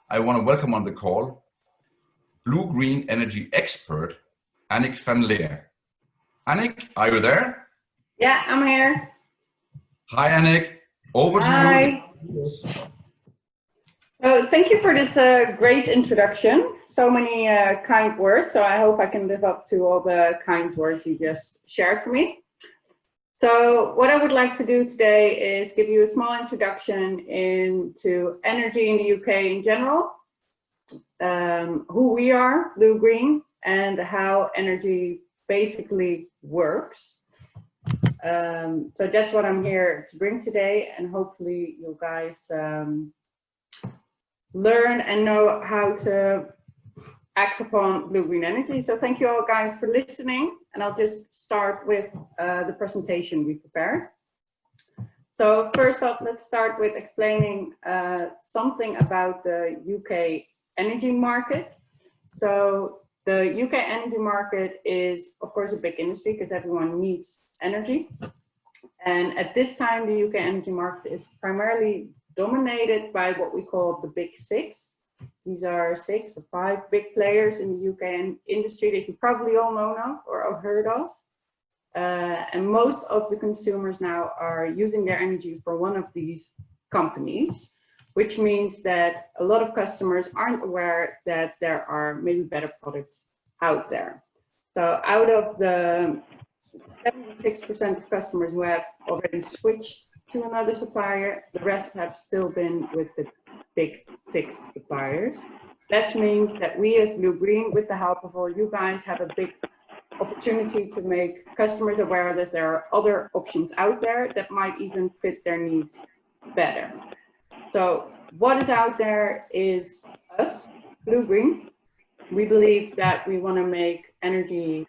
I want to welcome on the call Blue-Green energy expert, Annick van Leer. Annick, are you there? Yeah, I'm here. Hi, Annick. Over to you. So thank you for this great introduction. So many kind words. So I hope I can live up to all the kind words you just shared for me. So what I would like to do today is give you a small introduction into energy in the UK in general, who we are, Bluegreen, and how energy basically works. So that's what I'm here to bring today, and hopefully you guys learn and know how to act upon Blue-Green energy. So thank you all guys for listening, and I'll just start with the presentation we prepared. So first off, let's start with explaining something about the UK energy market. So the UK energy market is, of course, a big industry because everyone needs energy. And at this time, the UK energy market is primarily dominated by what we call the big six. These are 6 or 5 big players in the UK industry that you probably all know of or have heard of. And most of the consumers now are using their energy for one of these companies, which means that a lot of customers aren't aware that there are maybe better products out there. So out of the 76% of customers who have already switched to another supplier, the rest have still been with the big 6 suppliers. That means that we as Blue-Green, with the help of all you guys, have a big opportunity to make customers aware that there are other options out there that might even fit their needs better. So what is out there is us, Blue-Green. We believe that we want to make energy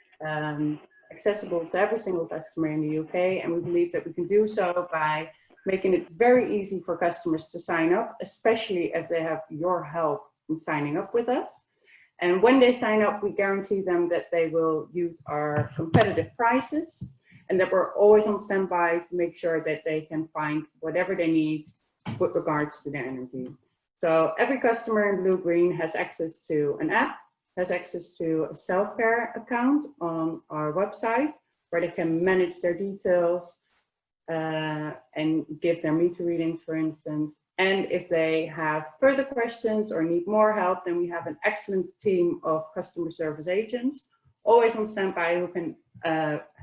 accessible to every single customer in the UK, and we believe that we can do so by making it very easy for customers to sign up, especially if they have your help in signing up with us. And when they sign up, we guarantee them that they will use our competitive prices and that we're always on standby to make sure that they can find whatever they need with regards to their energy. So every customer in Blue-Green has access to an app, has access to a self-care account on our website where they can manage their details and give their meter readings, for instance. And if they have further questions or need more help, then we have an excellent team of customer service agents, always on standby, who can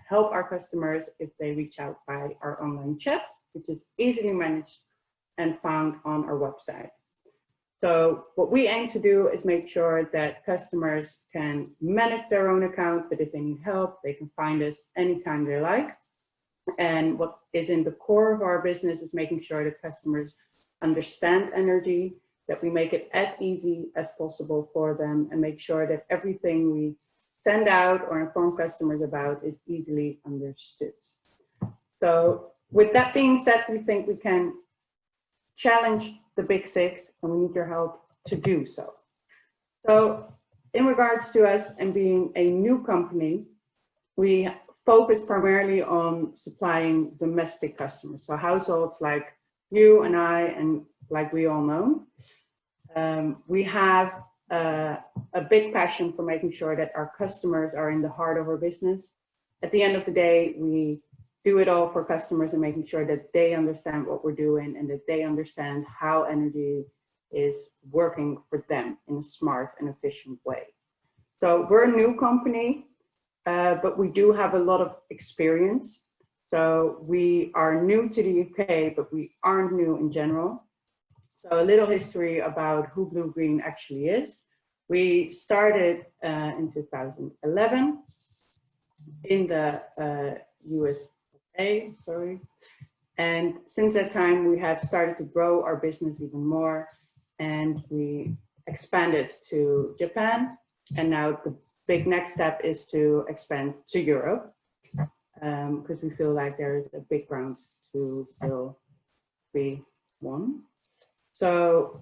help our customers if they reach out by our online chat, which is easily managed and found on our website. So what we aim to do is make sure that customers can manage their own account, but if they need help, they can find us anytime they like. And what is in the core of our business is making sure that customers understand energy, that we make it as easy as possible for them, and make sure that everything we send out or inform customers about is easily understood. So with that being said, we think we can challenge the big 6, and we need your help to do so. So in regards to us and being a new company, we focus primarily on supplying domestic customers, so households like you and I, and like we all know. We have a big passion for making sure that our customers are in the heart of our business. At the end of the day, we do it all for customers and making sure that they understand what we're doing and that they understand how energy is working for them in a smart and efficient way. So we're a new company, but we do have a lot of experience. So we are new to the UK, but we aren't new in general. So a little history about who Blue-Green actually is. We started in 2011 in the USA, and since that time we have started to grow our business even more, and we expanded to Japan, and now the big next step is to expand to Europe, because we feel like there is a big ground to still be won. So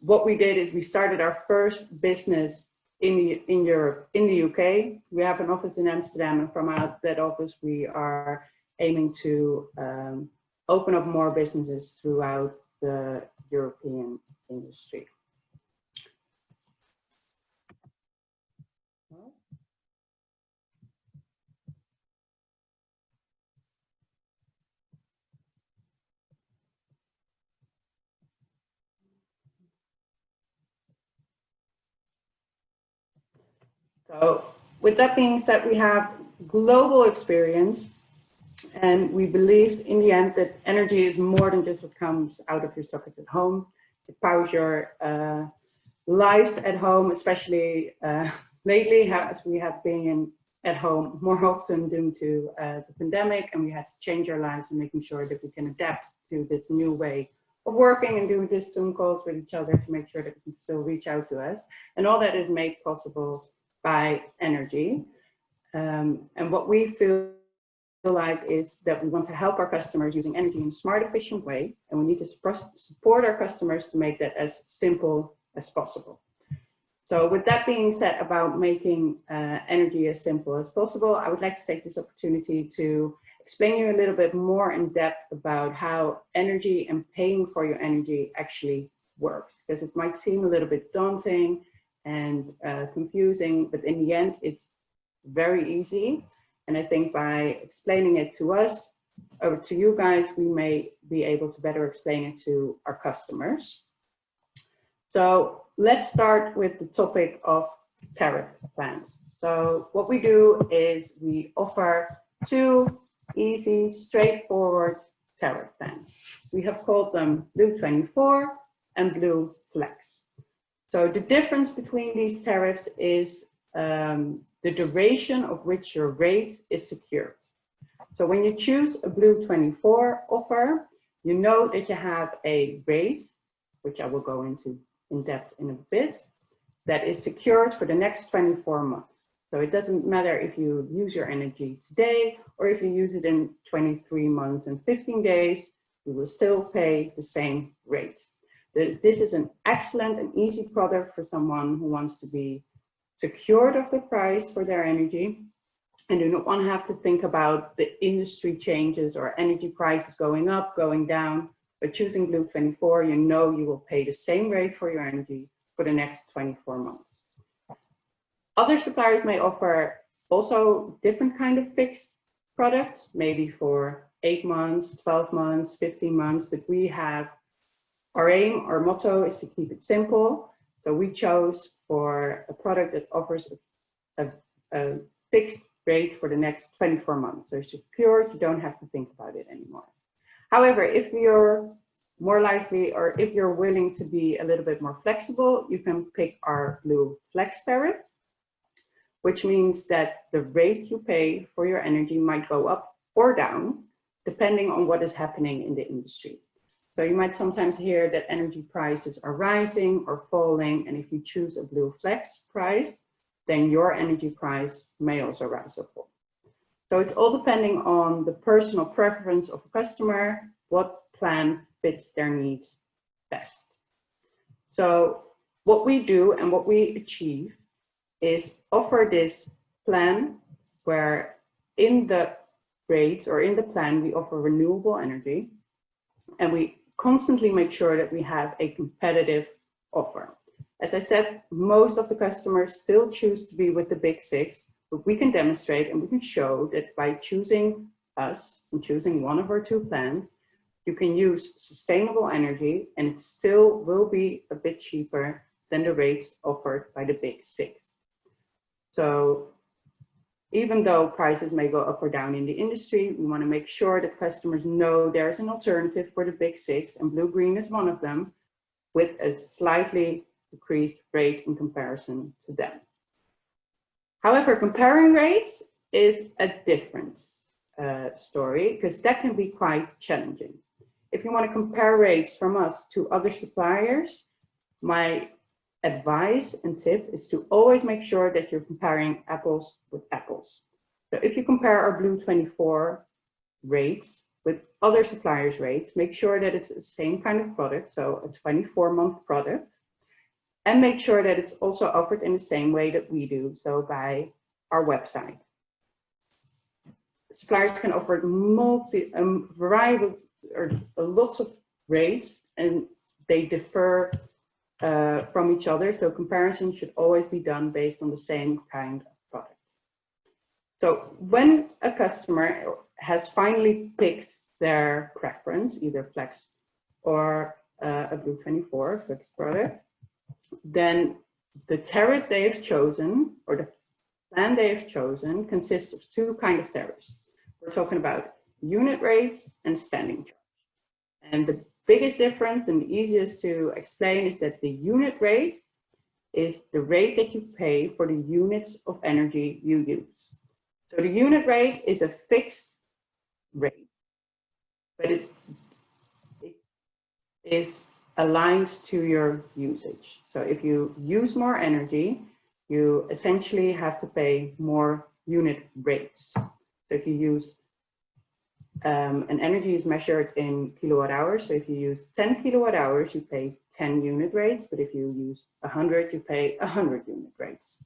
what we did is we started our first business in Europe, in the UK. We have an office in Amsterdam, and from that office we are aiming to open up more businesses throughout the European industry. So with that being said, we have global experience, and we believed in the end that energy is more than just what comes out of your sockets at home. It powers your lives at home, especially lately, as we have been at home more often due to the pandemic, and we had to change our lives and making sure that we can adapt to this new way of working and doing this Zoom calls with each other to make sure that we can still reach out to us. And all that is made possible by energy. And what we feel like is that we want to help our customers using energy in a smart, efficient way, and we need to support our customers to make that as simple as possible. So with that being said about making energy as simple as possible, I would like to take this opportunity to explain you a little bit more in depth about how energy and paying for your energy actually works, because it might seem a little bit daunting and confusing, but in the end, it's very easy. And I think by explaining it to us, or to you guys, we may be able to better explain it to our customers. So let's start with the topic of tariff plans. So what we do is we offer two easy, straightforward tariff plans. We have called them Blue 24 and Blue Flex. So the difference between these tariffs is the duration of which your rate is secured. So when you choose a Blue 24 offer, you know that you have a rate, which I will go into in depth in a bit, that is secured for the next 24 months. So it doesn't matter if you use your energy today or if you use it in 23 months and 15 days, you will still pay the same rate. This is an excellent and easy product for someone who wants to be secured of the price for their energy and do not want to have to think about the industry changes or energy prices going up, going down. By choosing Blue 24, you know you will pay the same rate for your energy for the next 24 months. Other suppliers may offer also different kind of fixed products, maybe for 8 months, 12 months, 15 months, but we have our aim, our motto is to keep it simple. So we chose for a product that offers a fixed rate for the next 24 months. So it's secured, you don't have to think about it anymore. However, if you're more likely, or if you're willing to be a little bit more flexible, you can pick our Blue Flex tariff, which means that the rate you pay for your energy might go up or down, depending on what is happening in the industry. So you might sometimes hear that energy prices are rising or falling, and if you choose a Blue Flex price, then your energy price may also rise or fall. So it's all depending on the personal preference of a customer, what plan fits their needs best. So what we do and what we achieve is offer this plan where in the rates or in the plan, we offer renewable energy, and we constantly make sure that we have a competitive offer. As I said, most of the customers still choose to be with the big six, but we can demonstrate and we can show that by choosing us and choosing one of our two plans, you can use sustainable energy and it still will be a bit cheaper than the rates offered by the big six. So even though prices may go up or down in the industry, we want to make sure that customers know there's an alternative for the big six, and Bluegreen is one of them, with a slightly decreased rate in comparison to them. However, comparing rates is a different story, because that can be quite challenging. If you want to compare rates from us to other suppliers, my advice and tip is to always make sure that you're comparing apples with apples. So if you compare our Blue 24 rates with other suppliers' rates, make sure that it's the same kind of product, so a 24-month product, and make sure that it's also offered in the same way that we do, so by our website. Suppliers can offer variety or lots of rates, and they differ from each other, so comparison should always be done based on the same kind of product. So when a customer has finally picked their preference, either Flex or a Blue 24 fixed product, then the tariff they have chosen, or plan they have chosen consists of two kinds of tariffs. We're talking about unit rates and standing charge. And the biggest difference and the easiest to explain is that the unit rate is the rate that you pay for the units of energy you use. So the unit rate is a fixed rate, but it is aligned to your usage. So if you use more energy, you essentially have to pay more unit rates. So if you use, and energy is measured in kilowatt hours. So if you use 10 kilowatt hours, you pay 10 unit rates, but if you use 100, you pay 100 unit rates.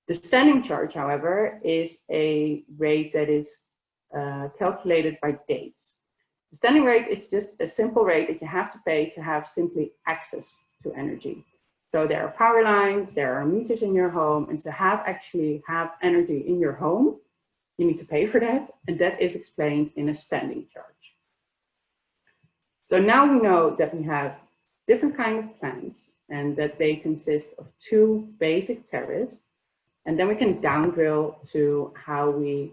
The standing charge, however, is a rate that is calculated by days. The standing rate is just a simple rate that you have to pay to have simply access to energy. So there are power lines, there are meters in your home, and to actually have energy in your home, you need to pay for that, and that is explained in a standing charge. So now we know that we have different kinds of plans and that they consist of two basic tariffs, and then we can down drill to how we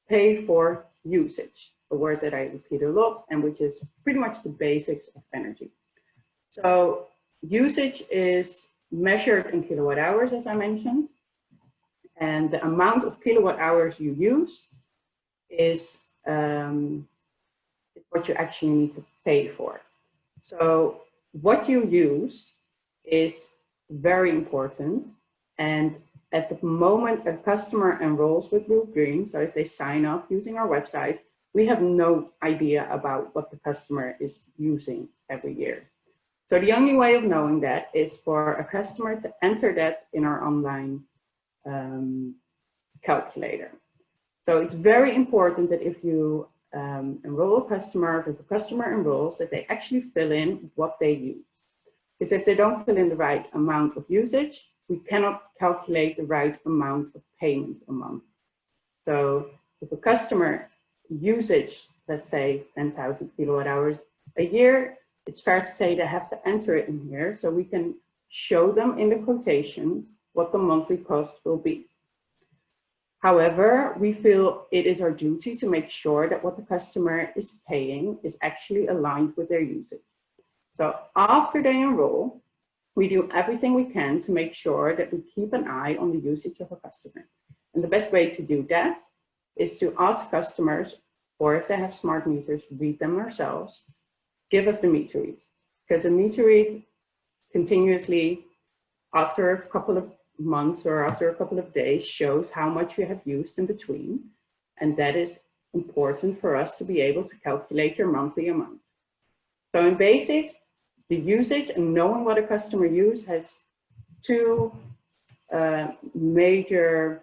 pay for usage, a word that I repeat a lot and which is pretty much the basics of energy. So usage is measured in kilowatt hours, as I mentioned, and the amount of kilowatt hours you use is what you actually need to pay for. So what you use is very important, and at the moment a customer enrolls with Bluegreen, so if they sign up using our website, we have no idea about what the customer is using every year. So the only way of knowing that is for a customer to enter that in our online calculator. So it's very important that if you enroll a customer, if the customer enrolls, that they actually fill in what they use. Because if they don't fill in the right amount of usage, we cannot calculate the right amount of payment a month. So if a customer usage, let's say 10,000 kilowatt hours a year, it's fair to say they have to enter it in here so we can show them in the quotation what the monthly cost will be. However, we feel it is our duty to make sure that what the customer is paying is actually aligned with their usage. So after they enroll, we do everything we can to make sure that we keep an eye on the usage of a customer. And the best way to do that is to ask customers, or if they have smart meters, read them ourselves, give us the meter reads. Because a meter read continuously after a couple of months or after a couple of days shows how much you have used in between. And that is important for us to be able to calculate your monthly amount. So in basics, the usage and knowing what a customer uses has two major,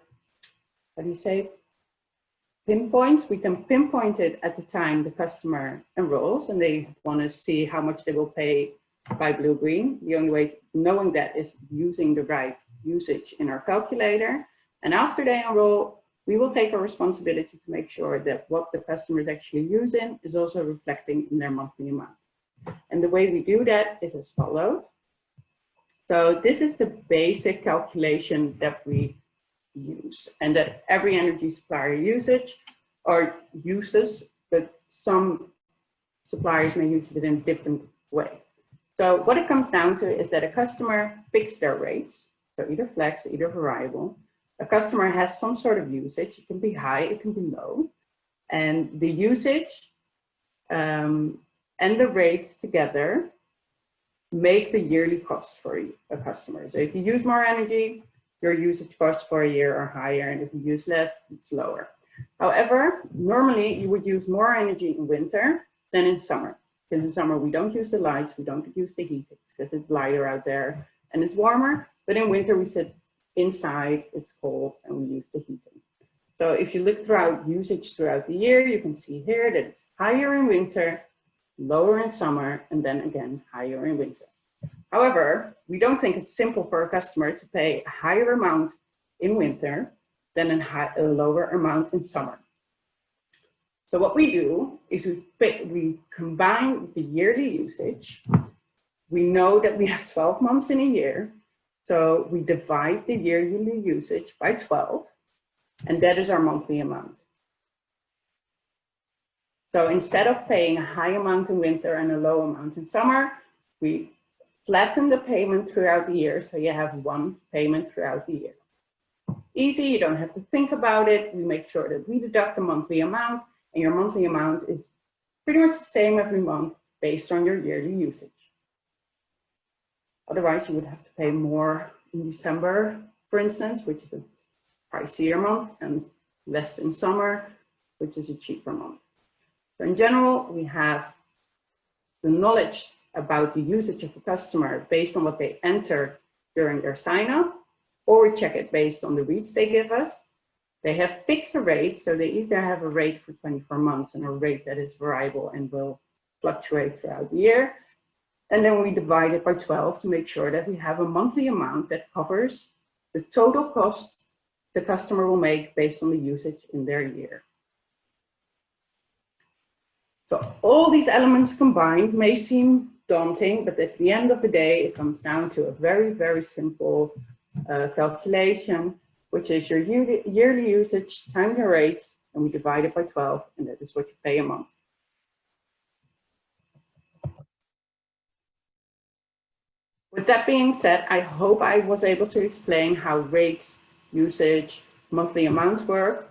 pinpoints. We can pinpoint it at the time the customer enrolls and they want to see how much they will pay by Bluegreen. The only way knowing that is using the right usage in our calculator. And after they enroll, we will take our responsibility to make sure that what the customer is actually using is also reflecting in their monthly amount. And the way we do that is as follows. So this is the basic calculation that we use and that every energy supplier uses, but some suppliers may use it in a different way. So what it comes down to is that a customer picks their rates, so either flex, either variable. A customer has some sort of usage. It can be high, it can be low. And the usage and the rates together make the yearly cost for a customer. So if you use more energy, your usage costs for a year are higher, and if you use less, it's lower. However, normally you would use more energy in winter than in summer. Because in summer we don't use the lights, we don't use the heat because it's lighter out there and it's warmer. But in winter we sit inside, it's cold, and we use the heating. So if you look throughout usage throughout the year, you can see here that it's higher in winter, lower in summer, and then again higher in winter. However, we don't think it's simple for a customer to pay a higher amount in winter than a lower amount in summer. So what we do is we combine the yearly usage. We know that we have 12 months in a year. So we divide the yearly usage by 12, and that is our monthly amount. So instead of paying a high amount in winter and a low amount in summer, we flatten the payment throughout the year, so you have one payment throughout the year. Easy, you don't have to think about it. We make sure that we deduct the monthly amount, and your monthly amount is pretty much the same every month based on your yearly usage. Otherwise, you would have to pay more in December, for instance, which is a pricier month, and less in summer, which is a cheaper month. So in general, we have the knowledge about the usage of a customer based on what they enter during their sign-up, or we check it based on the reads they give us. They have fixed a rate, so they either have a rate for 24 months and a rate that is variable and will fluctuate throughout the year. And then we divide it by 12 to make sure that we have a monthly amount that covers the total cost the customer will make based on the usage in their year. So all these elements combined may seem daunting, but at the end of the day, it comes down to a very, very simple calculation, which is your yearly usage times your rates, and we divide it by 12, and that is what you pay a month. With that being said, I hope I was able to explain how rates, usage, monthly amounts work.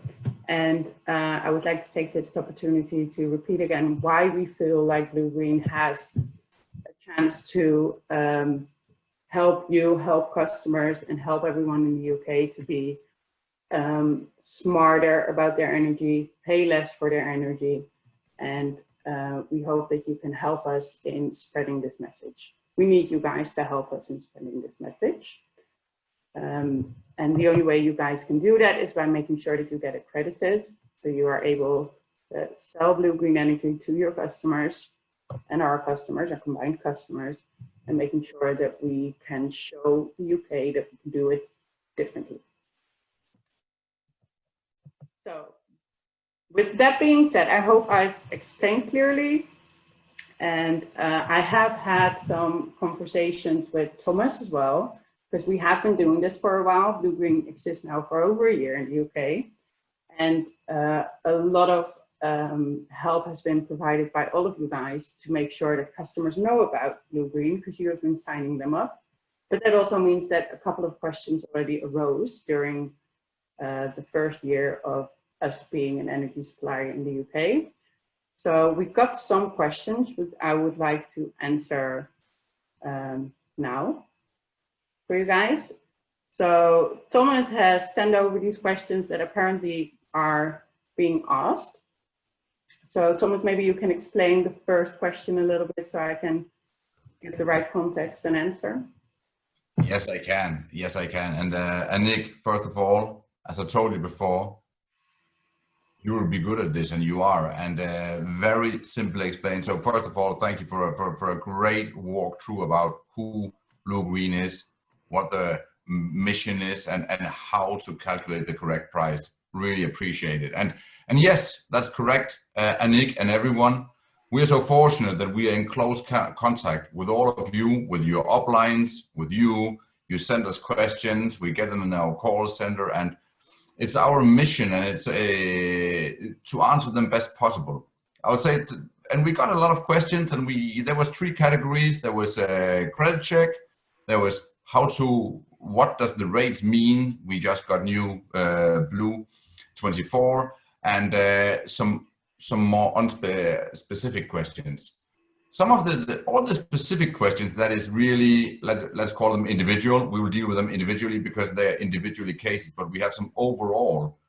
And I would like to take this opportunity to repeat again why we feel like Bluegreen has a chance to help you, help customers, and help everyone in the UK to be smarter about their energy, pay less for their energy. And we hope that you can help us in spreading this message. We need you guys to help us in spreading this message. And the only way you guys can do that is by making sure that you get accredited, so you are able to sell Bluegreen energy to your customers and our customers, our combined customers, and making sure that we can show the UK that we can do it differently. So with that being said, I hope I've explained clearly. And I have had some conversations with Thomas as well, because we have been doing this for a while. Bluegreen exists now for over a year in the UK. And a lot of help has been provided by all of you guys to make sure that customers know about Bluegreen, because you have been signing them up. But that also means that a couple of questions already arose during the first year of us being an energy supplier in the UK. So we've got some questions which I would like to answer now for you guys. So Thomas has sent over these questions that apparently are being asked. So Thomas, maybe you can explain the first question a little bit so I can give the right context and answer. Yes, I can. Yes, I can. And Annick, first of all, as I told you before, you will be good at this, and you are, and very simply explained. So first of all, thank you for a great walkthrough about who Bluegreen is, what the mission is, and how to calculate the correct price. Really appreciate it. And yes, that's correct, Annick and everyone. We are so fortunate that we are in close contact with all of you, with your uplines, with you. You send us questions, we get them in our call center, and it's our mission, and it's to answer them best possible. I would say, and we got a lot of questions, and there was 3 categories. There was a credit check. There was what does the rates mean? We just got new Blue 24, and some more specific questions. Some of all the specific questions, that is really, let's call them individual. We will deal with them individually because they're individually cases, but we have some overall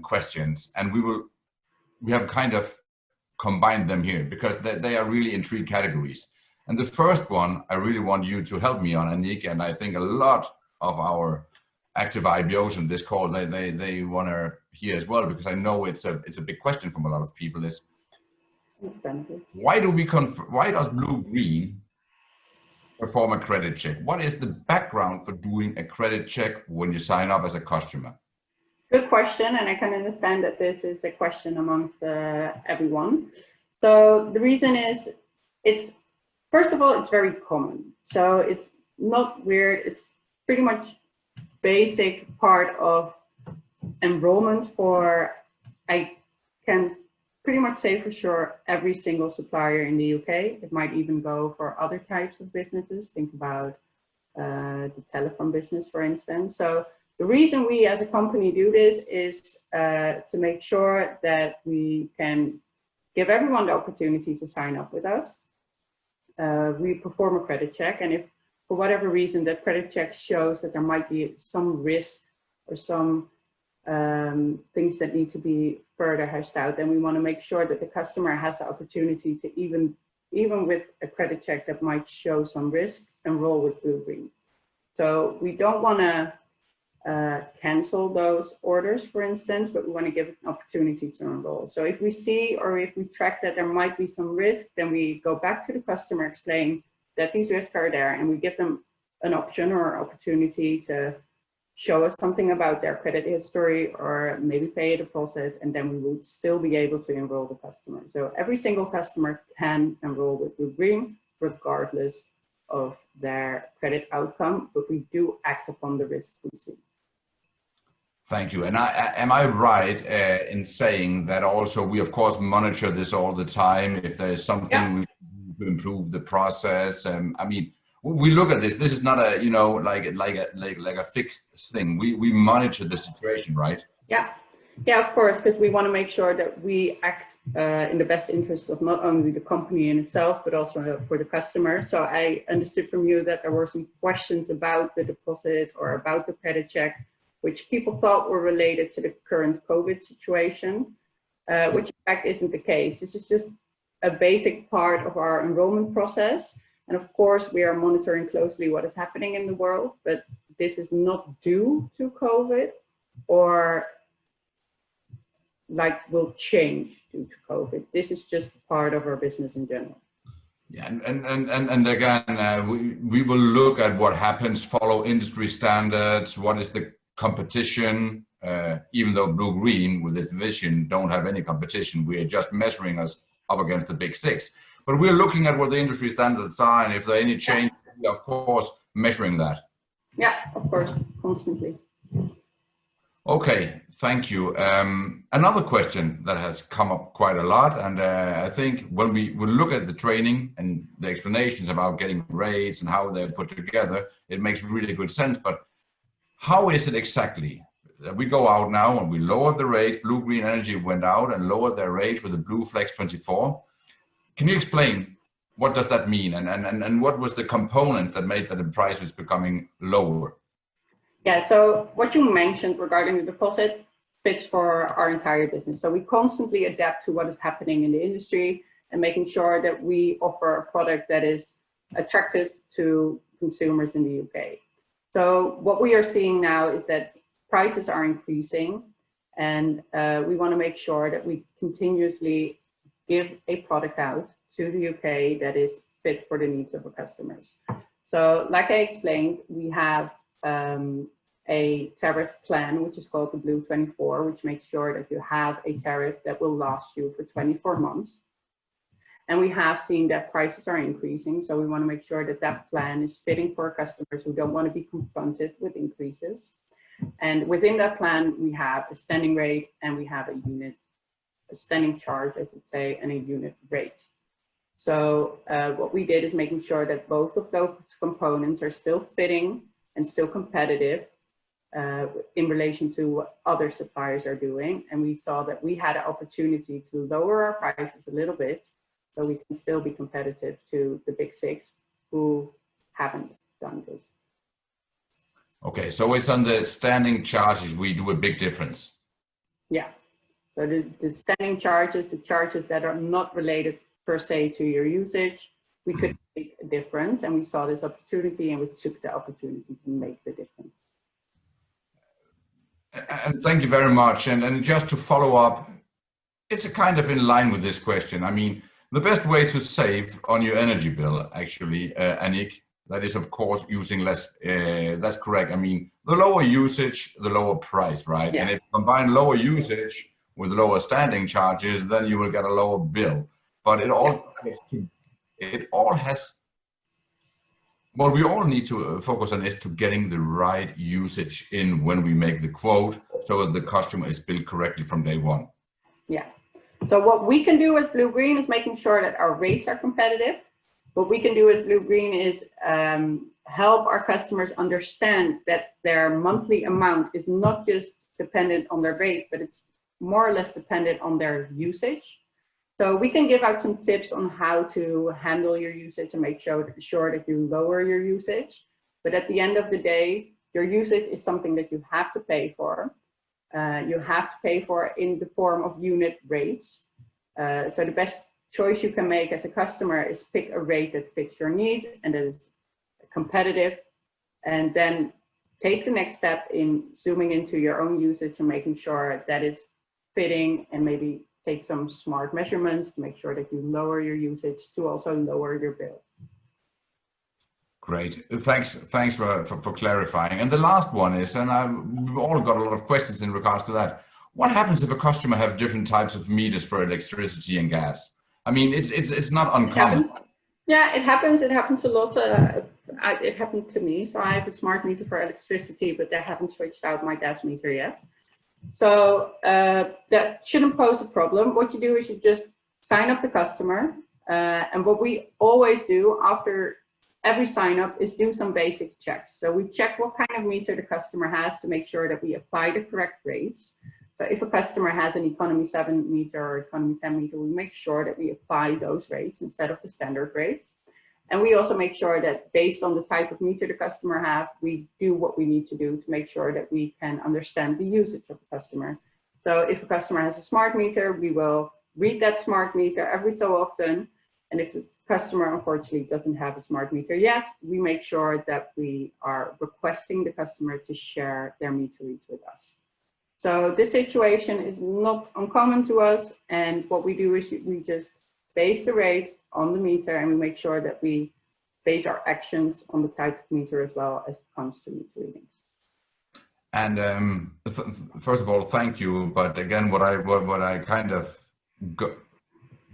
questions, and we have kind of combined them here because they are really in 3 categories. And the first one, I really want you to help me on, Annick, and I think a lot of our active IBOs in this call, they want to hear as well, because I know it's a big question from a lot of people, is why does Bluegreen perform a credit check? What is the background for doing a credit check when you sign up as a customer? Good question, and I can understand that this is a question amongst everyone. So the reason is, first of all, it's very common. So it's not weird. It's pretty much basic part of enrollment for, I can pretty much say for sure, every single supplier in the UK. It might even go for other types of businesses. Think about the telephone business, for instance. So the reason we as a company do this is to make sure that we can give everyone the opportunity to sign up with us. We perform a credit check, and if for whatever reason that credit check shows that there might be some risk or some things that need to be further hashed out, then we want to make sure that the customer has the opportunity to even with a credit check that might show some risk, enroll with Bluegreen. So we don't want to cancel those orders, for instance, but we want to give an opportunity to enroll. So if we see or if we track that there might be some risk, then we go back to the customer, explain that these risks are there, and we give them an option or opportunity to show us something about their credit history or maybe pay a deposit, and then we would still be able to enroll the customer. So every single customer can enroll with Bluegreen regardless of their credit outcome, but we do act upon the risk we see. Thank you. And am I right in saying that also we of course monitor this all the time if there is something we can do to improve the process? I mean, we look at this. This is not a, you know, like a fixed thing. We monitor the situation, right? Yeah, of course, because we want to make sure that we act in the best interests of not only the company in itself, but also for the customer. So I understood from you that there were some questions about the deposit or about the credit check, which people thought were related to the current COVID situation, which in fact isn't the case. This is just a basic part of our enrollment process. And of course, we are monitoring closely what is happening in the world, but this is not due to COVID or like will change due to COVID. This is just part of our business in general. Yeah, and again, we will look at what happens, follow industry standards, what is the competition, even though Bluegreen with its vision don't have any competition, we are just measuring us up against the big six. But we're looking at what the industry standards are, and if there are any change, we are of course measuring that. Yeah, of course, constantly. Okay, thank you. Another question that has come up quite a lot, and I think when we will look at the training and the explanations about getting rates and how they're put together, it makes really good sense. But how is it exactly that we go out now and we lower the rate? Bluegreen Energy went out and lowered their rate with the Blue Flex 24. Can you explain what does that mean, and what was the components that made that the price was becoming lower? Yeah, so what you mentioned regarding the deposit fits for our entire business. So we constantly adapt to what is happening in the industry and making sure that we offer a product that is attractive to consumers in the UK. So what we are seeing now is that prices are increasing, and we want to make sure that we continuously give a product out to the UK that is fit for the needs of our customers. So like I explained, we have a tariff plan, which is called the Blue 24, which makes sure that you have a tariff that will last you for 24 months. And we have seen that prices are increasing. So we want to make sure that that plan is fitting for customers who don't want to be confronted with increases. And within that plan, we have a standing rate and we have a standing charge, I should say, and a unit rate. So what we did is making sure that both of those components are still fitting and still competitive in relation to what other suppliers are doing. And we saw that we had an opportunity to lower our prices a little bit so we can still be competitive to the big six who haven't done this. Okay, so it's on the standing charges we do a big difference. Yeah, so the standing charges, the charges that are not related per se to your usage, we could make a difference, and we saw this opportunity and we took the opportunity to make the difference. And thank you very much. And just to follow up, it's a kind of in line with this question. I mean, the best way to save on your energy bill, actually, Annick, that is of course using less, that's correct. I mean, the lower usage, the lower price, right? Yeah. And if you combine lower usage with lower standing charges, then you will get a lower bill. But it all has what we all need to focus on is to getting the right usage in when we make the quote, so that the customer is billed correctly from day one. Yeah. So what we can do with Bluegreen is making sure that our rates are competitive. What we can do with Bluegreen is help our customers understand that their monthly amount is not just dependent on their rate, but it's more or less dependent on their usage. So we can give out some tips on how to handle your usage and make sure that you lower your usage. But at the end of the day, your usage is something that you have to pay for. You have to pay for in the form of unit rates. So the best choice you can make as a customer is pick a rate that fits your needs and that is competitive, and then take the next step in zooming into your own usage and making sure that it's fitting, and maybe take some smart measurements to make sure that you lower your usage to also lower your bill. Great, thanks for clarifying. And the last one is, and we've all got a lot of questions in regards to that. What happens if a customer have different types of meters for electricity and gas? I mean, it's not uncommon. Yeah, it happens. It happens a lot. It happened to me. So I have a smart meter for electricity, but I haven't switched out my gas meter yet. So that shouldn't pose a problem. What you do is you just sign up the customer. And what we always do after every sign up is do some basic checks. So we check what kind of meter the customer has to make sure that we apply the correct rates. So if a customer has an economy 7 meter or economy 10 meter, we make sure that we apply those rates instead of the standard rates. And we also make sure that based on the type of meter the customer has, we do what we need to do to make sure that we can understand the usage of the customer. So if a customer has a smart meter, we will read that smart meter every so often. And if the customer unfortunately doesn't have a smart meter yet, we make sure that we are requesting the customer to share their meter reads with us. So this situation is not uncommon to us, and what we do is we just base the rates on the meter, and we make sure that we base our actions on the type of meter as well as it comes to meter readings. And first of all, thank you. But again, what I kind of got,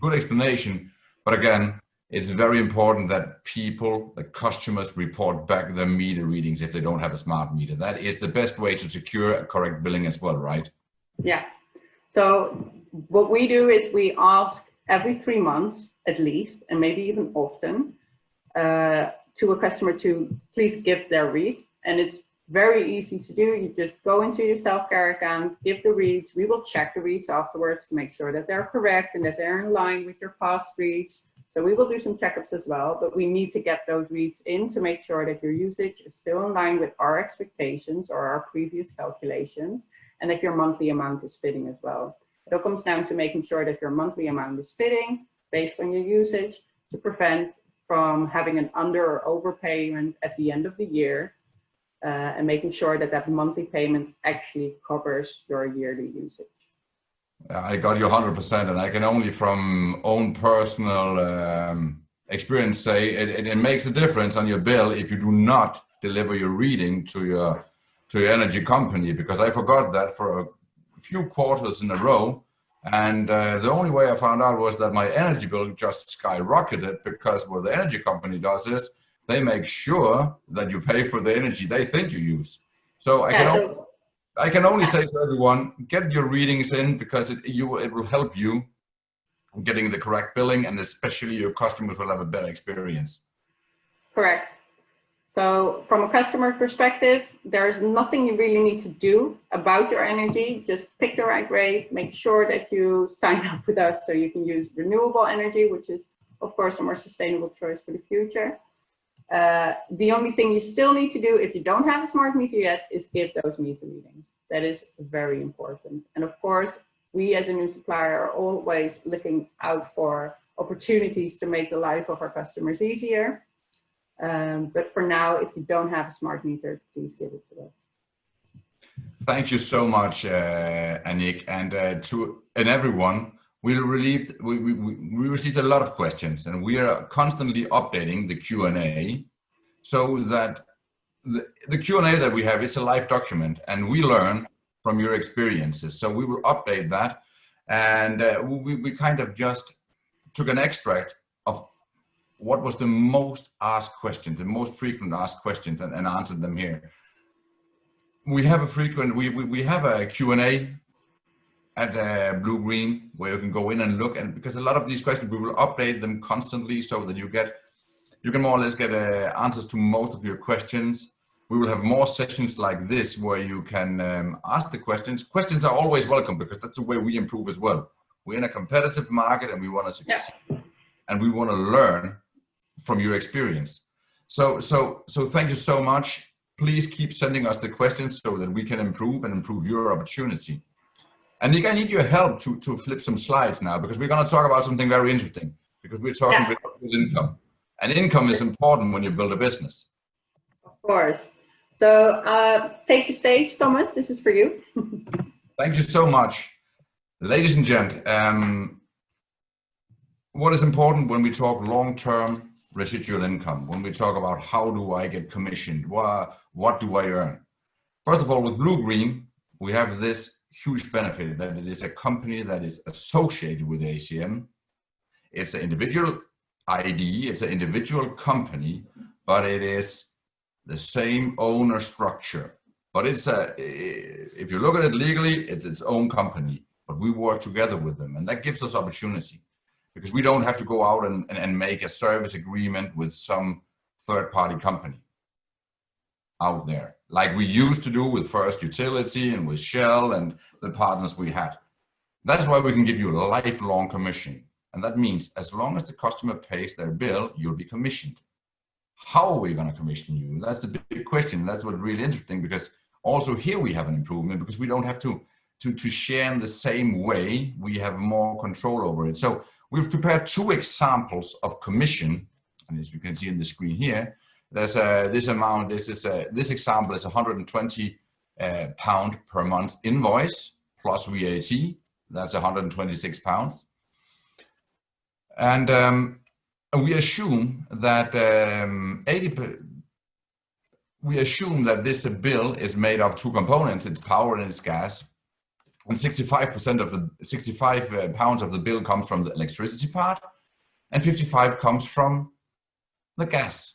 good explanation. But again, it's very important that the customers report back their meter readings if they don't have a smart meter. That is the best way to secure a correct billing as well, right? Yeah. So what we do is we ask every 3 months at least, and maybe even often, to a customer to please give their reads. And it's very easy to do. You just go into your self-care account, give the reads. We will check the reads afterwards to make sure that they're correct and that they're in line with your past reads. So we will do some checkups as well, but we need to get those reads in to make sure that your usage is still in line with our expectations or our previous calculations, and that your monthly amount is fitting as well. It all comes down to making sure that your monthly amount is fitting based on your usage to prevent from having an under or overpayment at the end of the year, and making sure that that monthly payment actually covers your yearly usage. I got you 100%, and I can only from own personal experience say it makes a difference on your bill if you do not deliver your reading to your energy company, because I forgot that for a few quarters in a row, and the only way I found out was that my energy bill just skyrocketed, because what the energy company does is they make sure that you pay for the energy they think you use. So I can only say to everyone, get your readings in, because it will help you getting the correct billing, and especially your customers will have a better experience. Correct. So from a customer perspective, there's nothing you really need to do about your energy. Just pick the right rate, make sure that you sign up with us so you can use renewable energy, which is of course a more sustainable choice for the future. The only thing you still need to do if you don't have a smart meter yet is give those meter readings. That is very important. And of course, we as a new supplier are always looking out for opportunities to make the life of our customers easier. But for now, if you don't have a smart meter, please give it to us. Thank you so much, Annick, and everyone. We received a lot of questions, and we are constantly updating the Q&A, so that the Q&A that we have is a live document, and we learn from your experiences. So we will update that, and we kind of just took an extract of what was the most asked questions, the most frequent asked questions, and answered them here. We have we have a Q&A at Bluegreen where you can go in and look, and because a lot of these questions, we will update them constantly so that you can more or less get answers to most of your questions. We will have more sessions like this where you can ask the questions. Questions are always welcome because that's the way we improve as well. We're in a competitive market and we want to succeed, and we want to learn from your experience. So thank you so much. Please keep sending us the questions so that we can improve and improve your opportunity. And Annick, I need your help to flip some slides now, because we're going to talk about something very interesting, because we're talking with income. And income is important when you build a business. Of course. So take the stage, Thomas. This is for you. Thank you so much. Ladies and gents, what is important when we talk long-term residual income, when we talk about how do I get commissioned, what do I earn? First of all, with Bluegreen, we have this huge benefit that it is a company that is associated with ACM. It's an individual ID, it's an individual company, but it is the same owner structure. But if you look at it legally, it's its own company, but we work together with them, and that gives us opportunity, because we don't have to go out and make a service agreement with some third-party company out there, like we used to do with First Utility and with Shell and the partners we had. That's why we can give you a lifelong commission. And that means as long as the customer pays their bill, you'll be commissioned. How are we going to commission you? That's the big question. That's what's really interesting, because also here we have an improvement, because we don't have to share in the same way. We have more control over it. So we've prepared 2 examples of commission. And as you can see in the screen here, there's this amount. This example is 120 pound per month invoice plus VAT. That's 126 pounds. And we assume that this bill is made of 2 components: it's power and it's gas. And 65% of the 65 pounds of the bill comes from the electricity part, and 55 comes from the gas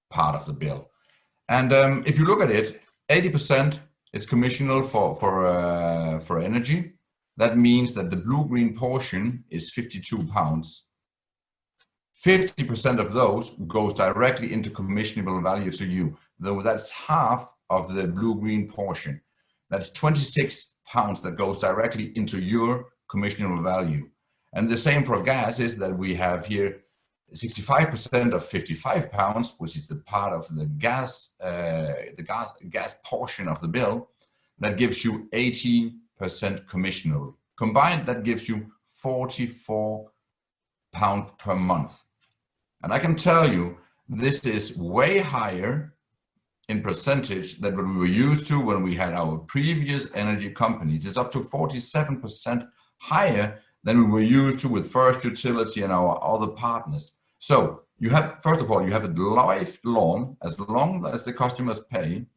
part of the bill. And if you look at it, 80% is commissionable for energy. That means that the Bluegreen portion is 52 pounds. 50% of those goes directly into commissionable value to you, though that's half of the Bluegreen portion. That's 26 pounds that goes directly into your commissionable value. And the same for gas is that we have here 65% of 55 pounds, which is the part of the gas portion of the bill, that gives you 18% commissionable. Combined, that gives you 44 pounds per month. And I can tell you, this is way higher in percentage than what we were used to when we had our previous energy companies. It's up to 47% higher than we were used to with First Utility and our other partners. So you have, first of all, you have it lifelong, as long as the customers pay.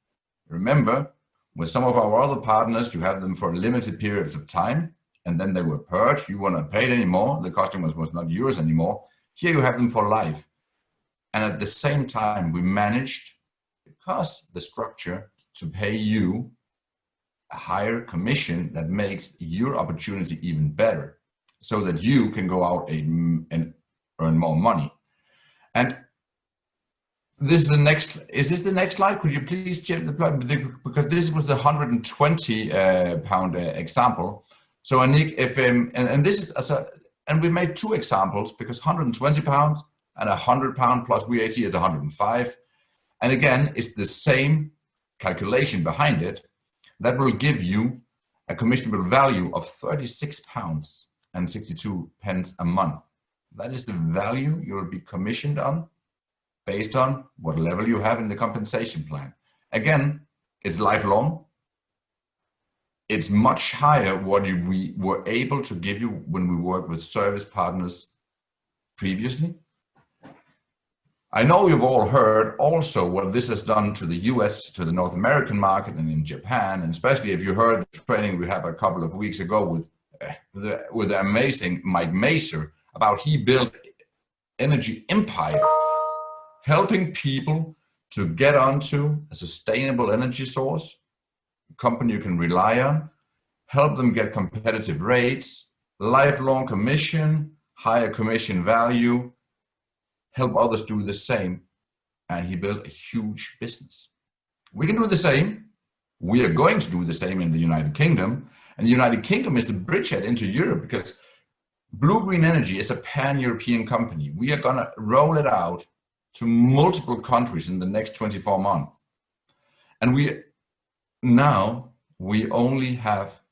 Remember, with some of our other partners, you have them for limited periods of time, and then they were purged. You were not paid anymore. The customers was not yours anymore. Here you have them for life. And at the same time, we managed, because the structure, to pay you a higher commission that makes your opportunity even better, so that you can go out and earn more money. And this is the next. Is this the next slide? Could you please check the plug? Because this was the 120 pound example. So Annick, if and this is and we made 2 examples, because 120 pounds and 100 pound plus VAT is 105. And again, it's the same calculation behind it that will give you a commissionable value of 36 pounds and 62 pence a month. That is the value you will be commissioned on, based on what level you have in the compensation plan. Again, it's lifelong. It's much higher what we were able to give you when we worked with service partners previously. I know you've all heard also what this has done to the US, to the North American market, and in Japan, and especially if you heard the training we had a couple of weeks ago with the amazing Mike Maser, about he built energy empire, helping people to get onto a sustainable energy source, a company you can rely on, help them get competitive rates, lifelong commission, higher commission value, help others do the same. And he built a huge business. We can do the same. We are going to do the same in the United Kingdom. And the United Kingdom is a bridgehead into Europe because Bluegreen Energy is a pan-European company. We are going to roll it out to multiple countries in the next 24 months. And we only have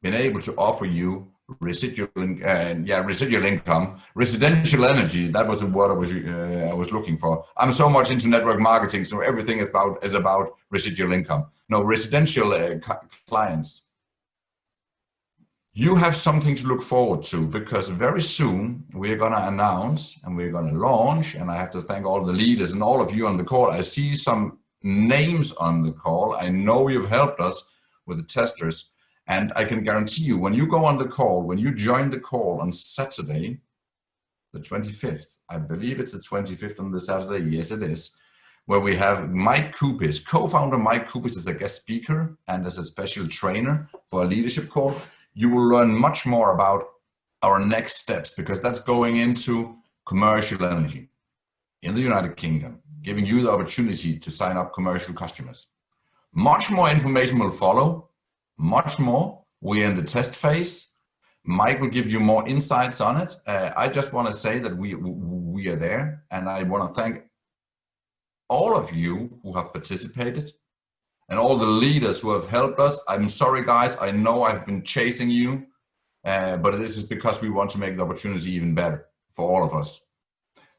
been able to offer you residual income, residential energy. That was the word I was looking for. I'm so much into network marketing, so everything is about residual income. No, residential clients. You have something to look forward to because very soon we're going to announce and we're going to launch, and I have to thank all the leaders and all of you on the call. I see some names on the call. I know you've helped us with the testers, and I can guarantee you when you go on the call, when you join the call on Saturday, the 25th, I believe it's the 25th on the Saturday, yes it is, where we have Mike Kupis, co-founder Mike Kupis is a guest speaker and as a special trainer for a leadership call. You will learn much more about our next steps because that's going into commercial energy in the United Kingdom, giving you the opportunity to sign up commercial customers. Much more information will follow, much more. We're in the test phase. Mike will give you more insights on it. I just want to say that we are there, and I want to thank all of you who have participated and all the leaders who have helped us. I'm sorry, guys. I know I've been chasing you, but this is because we want to make the opportunity even better for all of us.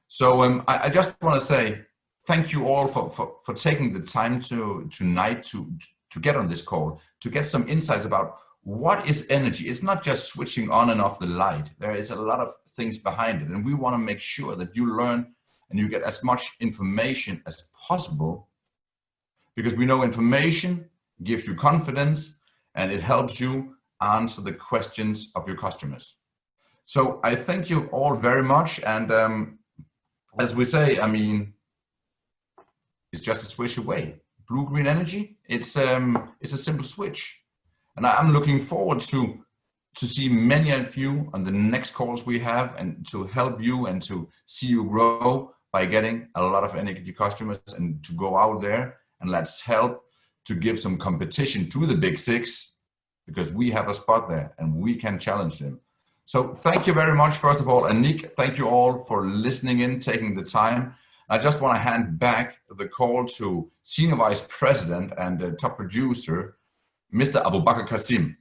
So I just want to say thank you all for taking the time tonight to get on this call, to get some insights about what is energy. It's not just switching on and off the light. There is a lot of things behind it, and we want to make sure that you learn and you get as much information as possible, because we know information gives you confidence and it helps you answer the questions of your customers. So I thank you all very much. And as we say, I mean, it's just a switch away. Bluegreen Energy, it's a simple switch. And I'm looking forward to see many of you on the next calls we have and to help you and to see you grow by getting a lot of energy customers and to go out there. And let's help to give some competition to the big six, because we have a spot there and we can challenge them. So thank you very much. First of all, Annick, thank you all for listening in, taking the time. I just want to hand back the call to Senior Vice President and top producer, Mr. Abubakar Kasim.